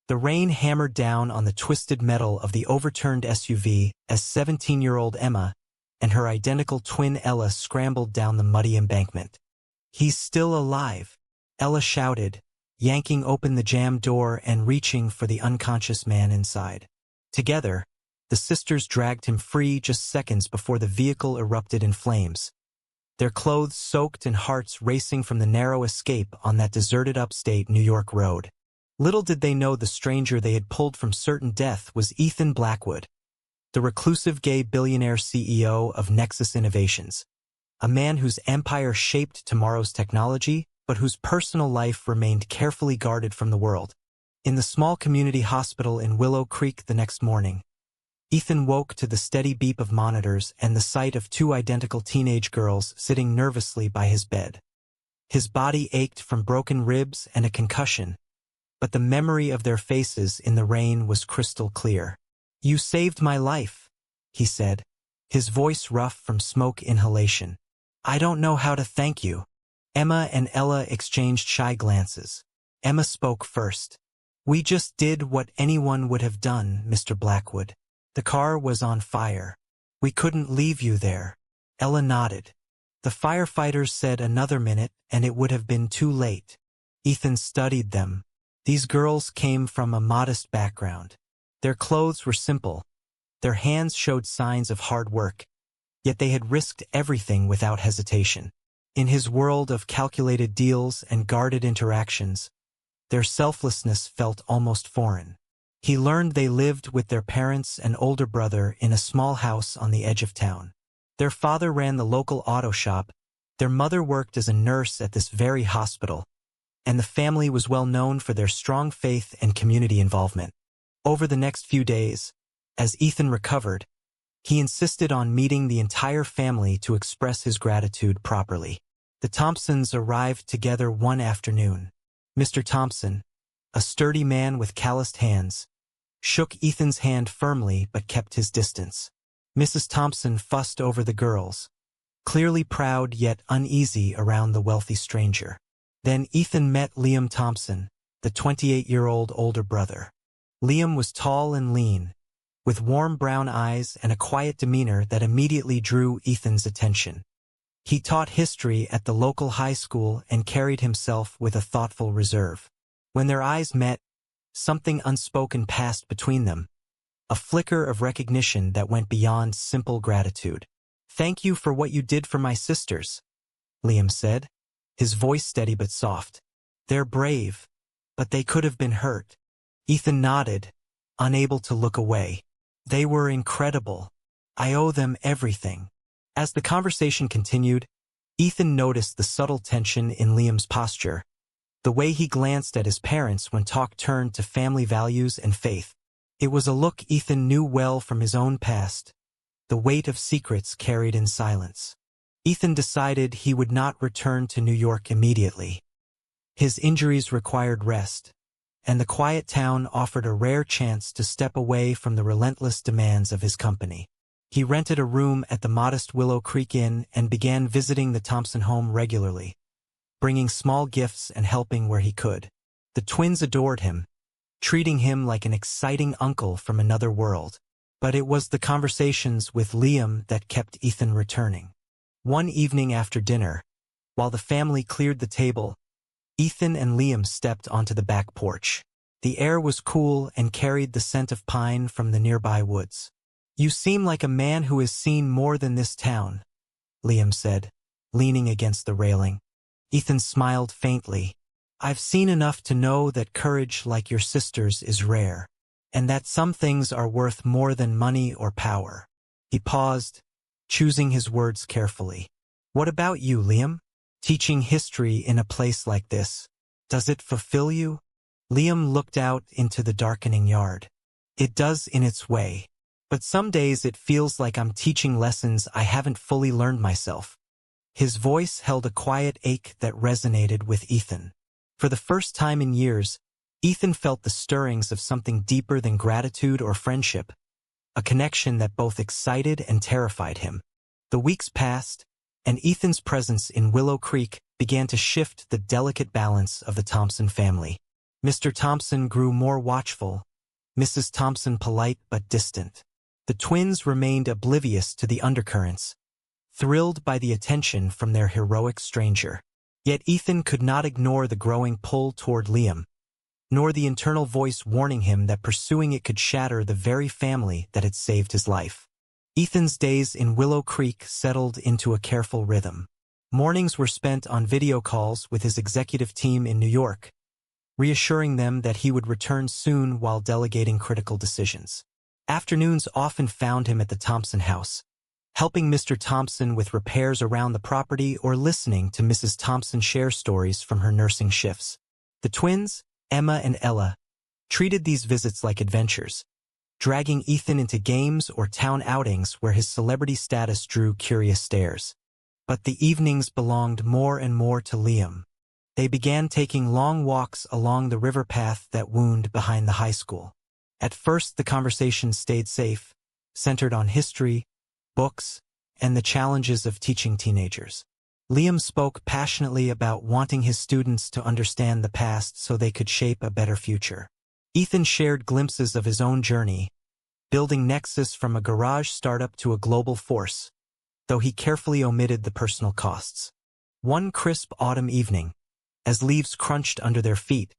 The rain hammered down on the twisted metal of the overturned SUV as 17-year-old Emma and her identical twin Ella scrambled down the muddy embankment. "He's still alive," Ella shouted, yanking open the jammed door and reaching for the unconscious man inside. Together, the sisters dragged him free just seconds before the vehicle erupted in flames, their clothes soaked and hearts racing from the narrow escape on that deserted upstate New York road. Little did they know the stranger they had pulled from certain death was Ethan Blackwood, the reclusive gay billionaire CEO of Nexus Innovations, a man whose empire shaped tomorrow's technology, but whose personal life remained carefully guarded from the world. In the small community hospital in Willow Creek the next morning, Ethan woke to the steady beep of monitors and the sight of two identical teenage girls sitting nervously by his bed. His body ached from broken ribs and a concussion, but the memory of their faces in the rain was crystal clear. "You saved my life," he said, his voice rough from smoke inhalation. "I don't know how to thank you." Emma and Ella exchanged shy glances. Emma spoke first. "We just did what anyone would have done, Mr. Blackwood. The car was on fire. We couldn't leave you there." Ella nodded. "The firefighters said another minute and it would have been too late." Ethan studied them. These girls came from a modest background. Their clothes were simple. Their hands showed signs of hard work, yet they had risked everything without hesitation. In his world of calculated deals and guarded interactions, their selflessness felt almost foreign. He learned they lived with their parents and older brother in a small house on the edge of town. Their father ran the local auto shop, their mother worked as a nurse at this very hospital, and the family was well known for their strong faith and community involvement. Over the next few days, as Ethan recovered, he insisted on meeting the entire family to express his gratitude properly. The Thompsons arrived together one afternoon. Mr. Thompson, a sturdy man with calloused hands, shook Ethan's hand firmly but kept his distance. Mrs. Thompson fussed over the girls, clearly proud yet uneasy around the wealthy stranger. Then Ethan met Liam Thompson, the 28-year-old older brother. Liam was tall and lean, with warm brown eyes and a quiet demeanor that immediately drew Ethan's attention. He taught history at the local high school and carried himself with a thoughtful reserve. When their eyes met, something unspoken passed between them, a flicker of recognition that went beyond simple gratitude. "Thank you for what you did for my sisters," Liam said, his voice steady but soft. "They're brave, but they could have been hurt." Ethan nodded, unable to look away. "They were incredible. I owe them everything." As the conversation continued, Ethan noticed the subtle tension in Liam's posture, the way he glanced at his parents when talk turned to family values and faith. It was a look Ethan knew well from his own past, the weight of secrets carried in silence. Ethan decided he would not return to New York immediately. His injuries required rest, and the quiet town offered a rare chance to step away from the relentless demands of his company. He rented a room at the modest Willow Creek Inn and began visiting the Thompson home regularly, bringing small gifts and helping where he could. The twins adored him, treating him like an exciting uncle from another world. But it was the conversations with Liam that kept Ethan returning. One evening after dinner, while the family cleared the table, Ethan and Liam stepped onto the back porch. The air was cool and carried the scent of pine from the nearby woods. "You seem like a man who has seen more than this town," Liam said, leaning against the railing. Ethan smiled faintly. "I've seen enough to know that courage like your sister's is rare, and that some things are worth more than money or power." He paused, choosing his words carefully. "What about you, Liam? Teaching history in a place like this, does it fulfill you?" Liam looked out into the darkening yard. "It does in its way, but some days it feels like I'm teaching lessons I haven't fully learned myself." His voice held a quiet ache that resonated with Ethan. For the first time in years, Ethan felt the stirrings of something deeper than gratitude or friendship, a connection that both excited and terrified him. The weeks passed, and Ethan's presence in Willow Creek began to shift the delicate balance of the Thompson family. Mr. Thompson grew more watchful, Mrs. Thompson polite but distant. The twins remained oblivious to the undercurrents, thrilled by the attention from their heroic stranger. Yet Ethan could not ignore the growing pull toward Liam, nor the internal voice warning him that pursuing it could shatter the very family that had saved his life. Ethan's days in Willow Creek settled into a careful rhythm. Mornings were spent on video calls with his executive team in New York, reassuring them that he would return soon while delegating critical decisions. Afternoons often found him at the Thompson house, helping Mr. Thompson with repairs around the property or listening to Mrs. Thompson share stories from her nursing shifts. The twins, Emma and Ella, treated these visits like adventures, dragging Ethan into games or town outings where his celebrity status drew curious stares. But the evenings belonged more and more to Liam. They began taking long walks along the river path that wound behind the high school. At first, the conversation stayed safe, centered on history, books, and the challenges of teaching teenagers. Liam spoke passionately about wanting his students to understand the past so they could shape a better future. Ethan shared glimpses of his own journey, building Nexus from a garage startup to a global force, though he carefully omitted the personal costs. One crisp autumn evening, as leaves crunched under their feet,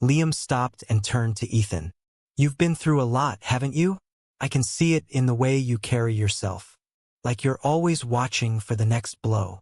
Liam stopped and turned to Ethan. "You've been through a lot, haven't you? I can see it in the way you carry yourself. Like you're always watching for the next blow."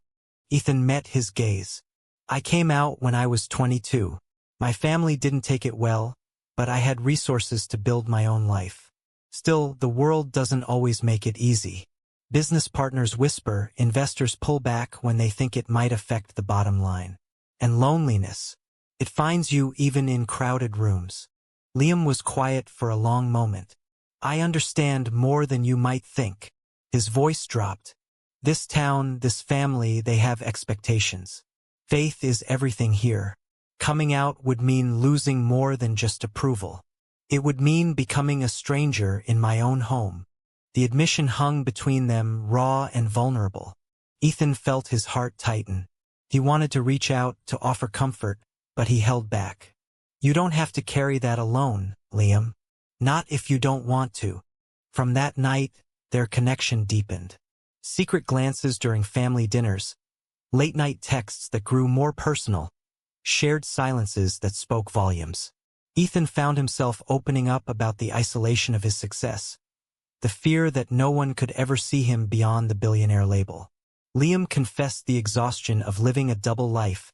Ethan met his gaze. "I came out when I was 22. My family didn't take it well, but I had resources to build my own life. Still, the world doesn't always make it easy. Business partners whisper, investors pull back when they think it might affect the bottom line. And loneliness, it finds you even in crowded rooms." Liam was quiet for a long moment. "I understand more than you might think." His voice dropped. "This town, this family, they have expectations. Faith is everything here. Coming out would mean losing more than just approval. It would mean becoming a stranger in my own home." The admission hung between them, raw and vulnerable. Ethan felt his heart tighten. He wanted to reach out, to offer comfort, but he held back. "You don't have to carry that alone, Liam. Not if you don't want to." From that night, their connection deepened. Secret glances during family dinners, late-night texts that grew more personal, shared silences that spoke volumes. Ethan found himself opening up about the isolation of his success, the fear that no one could ever see him beyond the billionaire label. Liam confessed the exhaustion of living a double life,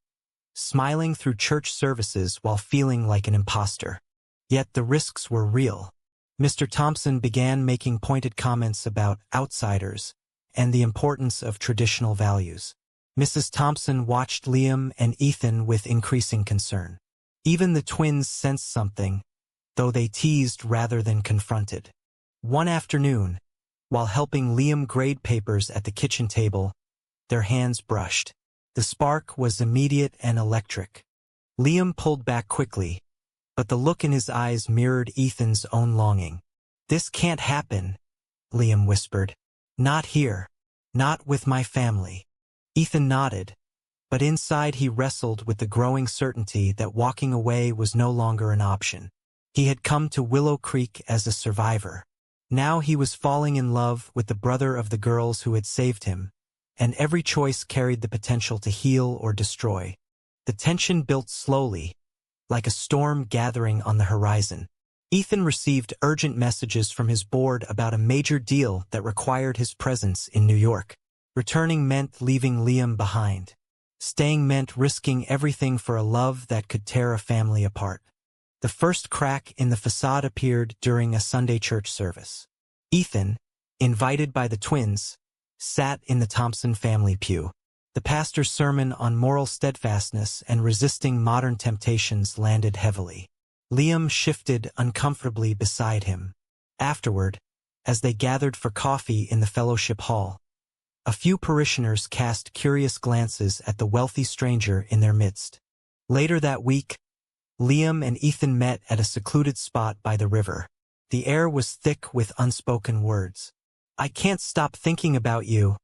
smiling through church services while feeling like an imposter. Yet the risks were real. Mr. Thompson began making pointed comments about outsiders and the importance of traditional values. Mrs. Thompson watched Liam and Ethan with increasing concern. Even the twins sensed something, though they teased rather than confronted. One afternoon, while helping Liam grade papers at the kitchen table, their hands brushed. The spark was immediate and electric. Liam pulled back quickly, but the look in his eyes mirrored Ethan's own longing. "This can't happen," Liam whispered. "Not here. Not with my family." Ethan nodded, but inside he wrestled with the growing certainty that walking away was no longer an option. He had come to Willow Creek as a survivor. Now he was falling in love with the brother of the girls who had saved him, and every choice carried the potential to heal or destroy. The tension built slowly, like a storm gathering on the horizon. Ethan received urgent messages from his board about a major deal that required his presence in New York. Returning meant leaving Liam behind. Staying meant risking everything for a love that could tear a family apart. The first crack in the facade appeared during a Sunday church service. Ethan, invited by the twins, sat in the Thompson family pew. The pastor's sermon on moral steadfastness and resisting modern temptations landed heavily. Liam shifted uncomfortably beside him. Afterward, as they gathered for coffee in the fellowship hall, a few parishioners cast curious glances at the wealthy stranger in their midst. Later that week, Liam and Ethan met at a secluded spot by the river. The air was thick with unspoken words. "I can't stop thinking about you,"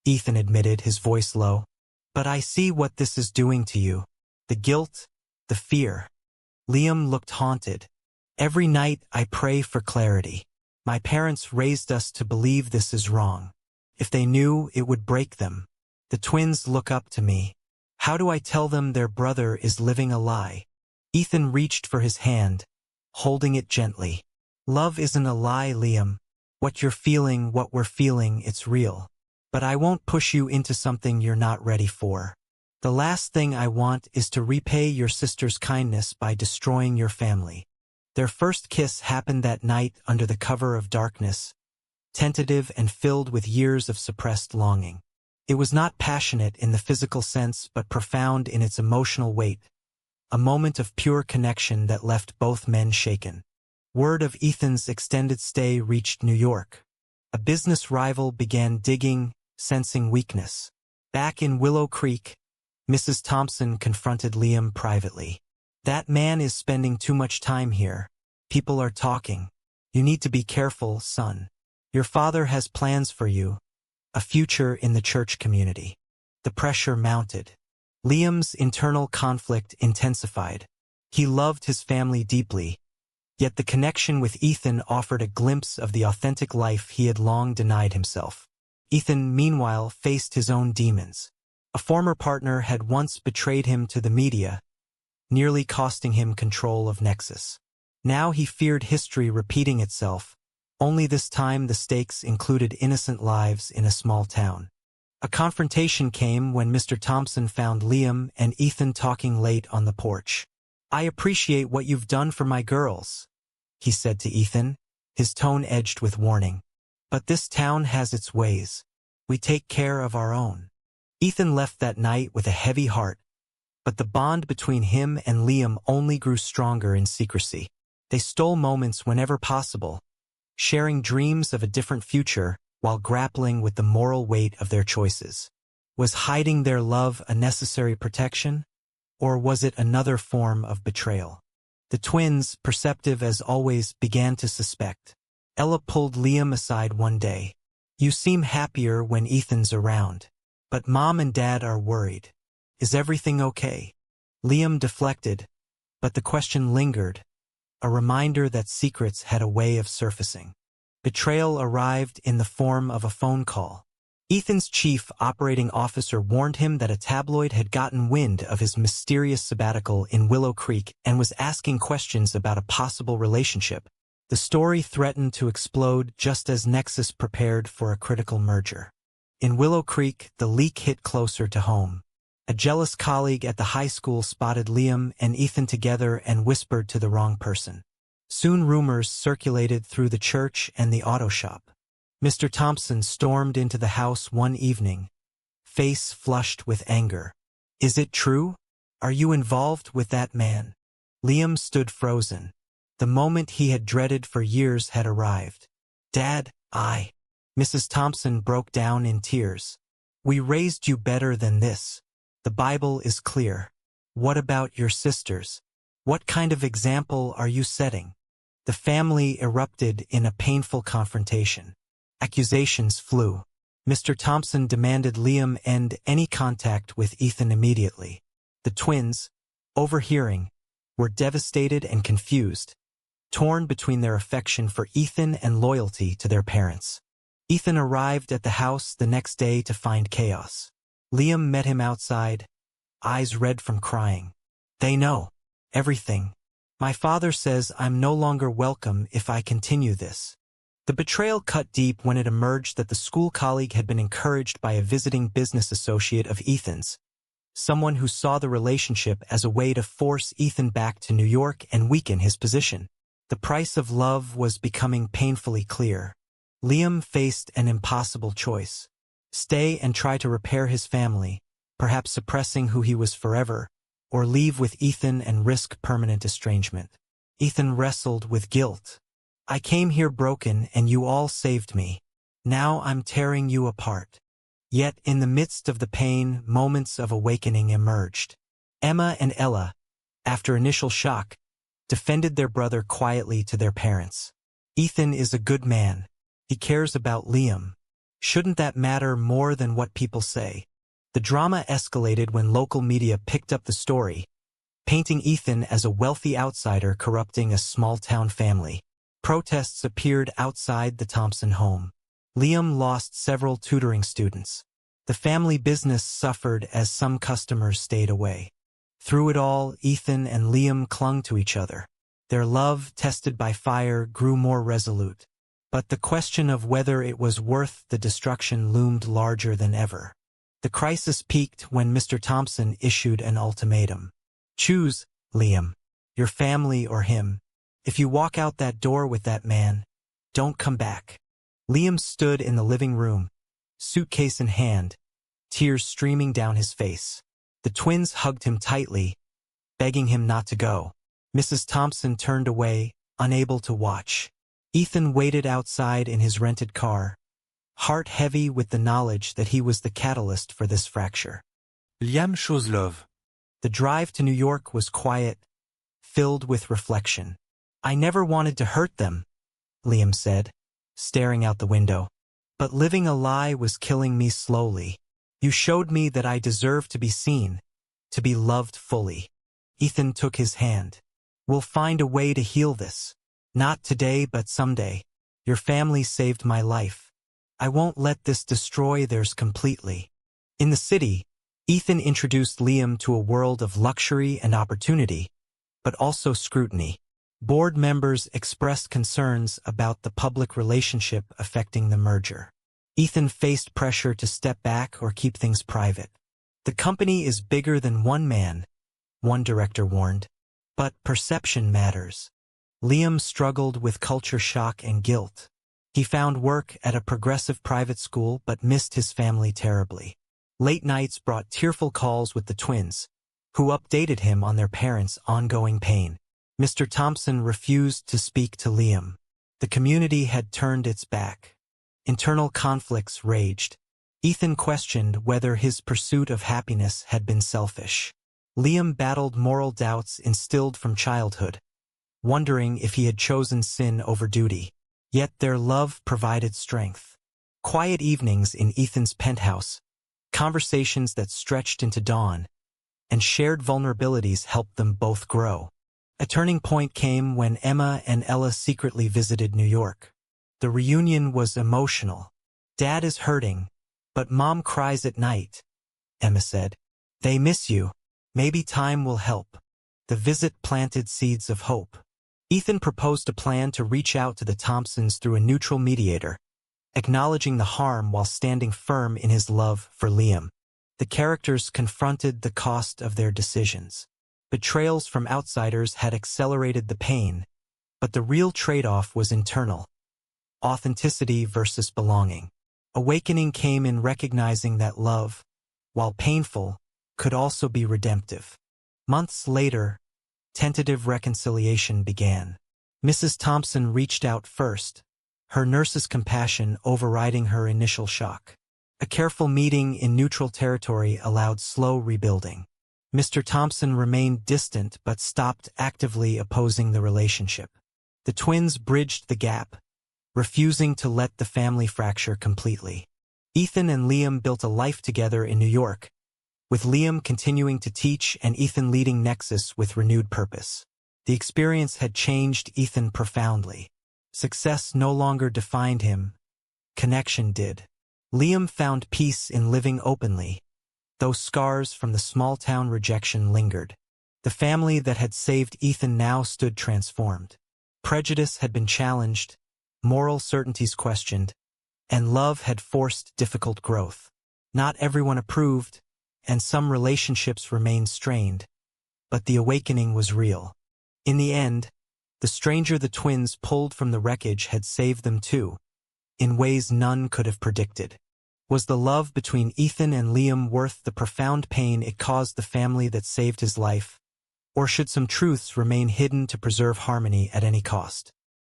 Ethan admitted, his voice low. "But I see what this is doing to you. The guilt, the fear. Liam looked haunted. Every night I pray for clarity. My parents raised us to believe this is wrong. If they knew, it would break them. The twins look up to me. How do I tell them their brother is living a lie? Ethan reached for his hand, holding it gently. Love isn't a lie, Liam. What you're feeling, what we're feeling, it's real. But I won't push you into something you're not ready for. The last thing I want is to repay your sister's kindness by destroying your family. Their first kiss happened that night under the cover of darkness, tentative and filled with years of suppressed longing. It was not passionate in the physical sense but profound in its emotional weight, a moment of pure connection that left both men shaken. Word of Ethan's extended stay reached New York. A business rival began digging, sensing weakness. Back in Willow Creek, Mrs. Thompson confronted Liam privately. That man is spending too much time here. People are talking. You need to be careful, son. Your father has plans for you, a future in the church community. The pressure mounted. Liam's internal conflict intensified. He loved his family deeply, yet the connection with Ethan offered a glimpse of the authentic life he had long denied himself. Ethan, meanwhile, faced his own demons. A former partner had once betrayed him to the media, nearly costing him control of Nexus. Now he feared history repeating itself, only this time the stakes included innocent lives in a small town. A confrontation came when Mr. Thompson found Liam and Ethan talking late on the porch. I appreciate what you've done for my girls, he said to Ethan, his tone edged with warning. But this town has its ways. We take care of our own. Ethan left that night with a heavy heart, but the bond between him and Liam only grew stronger in secrecy. They stole moments whenever possible, sharing dreams of a different future while grappling with the moral weight of their choices. Was hiding their love a necessary protection, or was it another form of betrayal? The twins, perceptive as always, began to suspect. Ella pulled Liam aside one day. You seem happier when Ethan's around. But Mom and Dad are worried. Is everything okay? Liam deflected, but the question lingered, a reminder that secrets had a way of surfacing. Betrayal arrived in the form of a phone call. Ethan's chief operating officer warned him that a tabloid had gotten wind of his mysterious sabbatical in Willow Creek and was asking questions about a possible relationship. The story threatened to explode just as Nexus prepared for a critical merger. In Willow Creek, the leak hit closer to home. A jealous colleague at the high school spotted Liam and Ethan together and whispered to the wrong person. Soon rumors circulated through the church and the auto shop. Mr. Thompson stormed into the house one evening, face flushed with anger. Is it true? Are you involved with that man? Liam stood frozen. The moment he had dreaded for years had arrived. Dad, Mrs. Thompson broke down in tears. We raised you better than this. The Bible is clear. What about your sisters? What kind of example are you setting? The family erupted in a painful confrontation. Accusations flew. Mr. Thompson demanded Liam end any contact with Ethan immediately. The twins, overhearing, were devastated and confused, torn between their affection for Ethan and loyalty to their parents. Ethan arrived at the house the next day to find chaos. Liam met him outside, eyes red from crying. They know everything. My father says I'm no longer welcome if I continue this. The betrayal cut deep when it emerged that the school colleague had been encouraged by a visiting business associate of Ethan's, someone who saw the relationship as a way to force Ethan back to New York and weaken his position. The price of love was becoming painfully clear. Liam faced an impossible choice. Stay and try to repair his family, perhaps suppressing who he was forever, or leave with Ethan and risk permanent estrangement. Ethan wrestled with guilt. I came here broken and you all saved me. Now I'm tearing you apart. Yet in the midst of the pain, moments of awakening emerged. Emma and Ella, after initial shock, defended their brother quietly to their parents. Ethan is a good man. He cares about Liam. Shouldn't that matter more than what people say? The drama escalated when local media picked up the story, painting Ethan as a wealthy outsider corrupting a small-town family. Protests appeared outside the Thompson home. Liam lost several tutoring students. The family business suffered as some customers stayed away. Through it all, Ethan and Liam clung to each other. Their love, tested by fire, grew more resolute. But the question of whether it was worth the destruction loomed larger than ever. The crisis peaked when Mr. Thompson issued an ultimatum. Choose, Liam, your family or him. If you walk out that door with that man, don't come back. Liam stood in the living room, suitcase in hand, tears streaming down his face. The twins hugged him tightly, begging him not to go. Mrs. Thompson turned away, unable to watch. Ethan waited outside in his rented car, heart heavy with the knowledge that he was the catalyst for this fracture. Liam chose love. The drive to New York was quiet, filled with reflection. I never wanted to hurt them, Liam said, staring out the window. But living a lie was killing me slowly. You showed me that I deserved to be seen, to be loved fully. Ethan took his hand. We'll find a way to heal this. Not today, but someday. Your family saved my life. I won't let this destroy theirs completely. In the city, Ethan introduced Liam to a world of luxury and opportunity, but also scrutiny. Board members expressed concerns about the public relationship affecting the merger. Ethan faced pressure to step back or keep things private. The company is bigger than one man, one director warned. But perception matters. Liam struggled with culture shock and guilt. He found work at a progressive private school but missed his family terribly. Late nights brought tearful calls with the twins, who updated him on their parents' ongoing pain. Mr. Thompson refused to speak to Liam. The community had turned its back. Internal conflicts raged. Ethan questioned whether his pursuit of happiness had been selfish. Liam battled moral doubts instilled from childhood, wondering if he had chosen sin over duty. Yet their love provided strength. Quiet evenings in Ethan's penthouse, conversations that stretched into dawn, and shared vulnerabilities helped them both grow. A turning point came when Emma and Ella secretly visited New York. The reunion was emotional. Dad is hurting, but Mom cries at night, Emma said. They miss you. Maybe time will help. The visit planted seeds of hope. Ethan proposed a plan to reach out to the Thompsons through a neutral mediator, acknowledging the harm while standing firm in his love for Liam. The characters confronted the cost of their decisions. Betrayals from outsiders had accelerated the pain, but the real trade-off was internal. Authenticity versus belonging. Awakening came in recognizing that love, while painful, could also be redemptive. Months later, tentative reconciliation began. Mrs. Thompson reached out first, her nurse's compassion overriding her initial shock. A careful meeting in neutral territory allowed slow rebuilding. Mr. Thompson remained distant but stopped actively opposing the relationship. The twins bridged the gap, refusing to let the family fracture completely. Ethan and Liam built a life together in New York, with Liam continuing to teach and Ethan leading Nexus with renewed purpose. The experience had changed Ethan profoundly. Success no longer defined him. Connection did. Liam found peace in living openly, though scars from the small-town rejection lingered. The family that had saved Ethan now stood transformed. Prejudice had been challenged, moral certainties questioned, and love had forced difficult growth. Not everyone approved, and some relationships remained strained, but the awakening was real. In the end, the stranger the twins pulled from the wreckage had saved them too, in ways none could have predicted. Was the love between Ethan and Liam worth the profound pain it caused the family that saved his life, or should some truths remain hidden to preserve harmony at any cost?